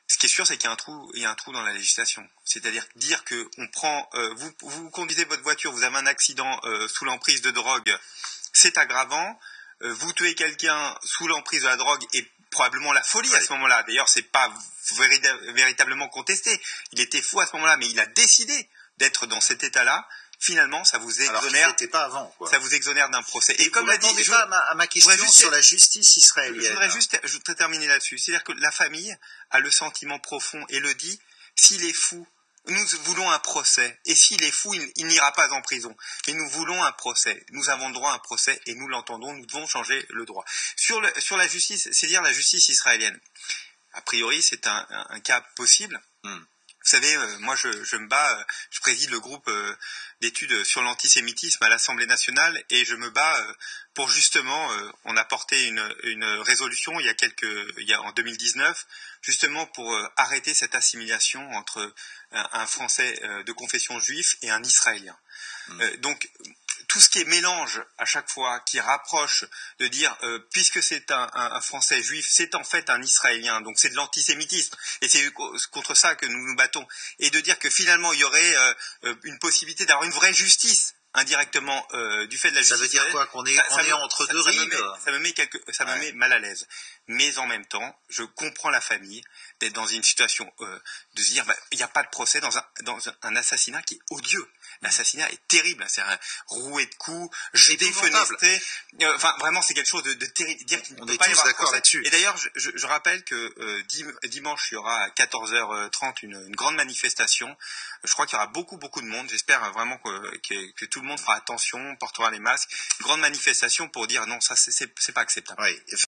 Ce qui est sûr, c'est qu'il y a un trou dans la législation. C'est-à-dire dire que on prend, vous conduisez votre voiture, vous avez un accident sous l'emprise de drogue, c'est aggravant. Vous tuez quelqu'un sous l'emprise de la drogue et probablement la folie à ce moment-là. D'ailleurs, c'est pas véritablement contesté. Il était fou à ce moment-là, mais il a décidé d'être dans cet état-là. Finalement, ça vous exonère. Alors qu'il n'était pas avant, quoi. Ça vous exonère d'un procès. Et comme l'a dit, pas à ma question sur la justice israélienne. Je voudrais terminer là-dessus. C'est-à-dire que la famille a le sentiment profond et le dit, s'il est fou, nous voulons un procès. Et s'il est fou, il n'ira pas en prison. Mais nous voulons un procès. Nous avons droit à un procès et nous l'entendons. Nous devons changer le droit. Sur la justice, c'est dire la justice israélienne. A priori, c'est un cas possible. Vous savez, moi, je me bats, je préside le groupe d'études sur l'antisémitisme à l'Assemblée nationale et je me bats pour justement, on a porté une résolution en 2019, justement pour arrêter cette assimilation entre un Français de confession juive et un Israélien. Donc, tout ce qui est mélange à chaque fois, qui rapproche de dire, puisque c'est un Français juif, c'est en fait un Israélien, donc c'est de l'antisémitisme, et c'est contre ça que nous nous battons, et de dire que finalement il y aurait une possibilité d'avoir une vraie justice, indirectement, du fait de la justice. Ça veut dire quoi, qu'on est entre deux rives? Ça me met mal à l'aise. Mais en même temps, je comprends la famille d'être dans une situation de se dire, il n'y a pas de procès dans un assassinat qui est odieux. L'assassinat est terrible, c'est un roué de coups, jeté, fenestré. Enfin, vraiment, c'est quelque chose de terrible. Dire qu'il ne peut pas y avoir de procès. Là-dessus. Et d'ailleurs, je rappelle que dimanche, il y aura à 14h30 une grande manifestation. Je crois qu'il y aura beaucoup de monde. J'espère vraiment que tout le monde fera attention, portera les masques. Une grande manifestation pour dire non, ça c'est pas acceptable. Oui.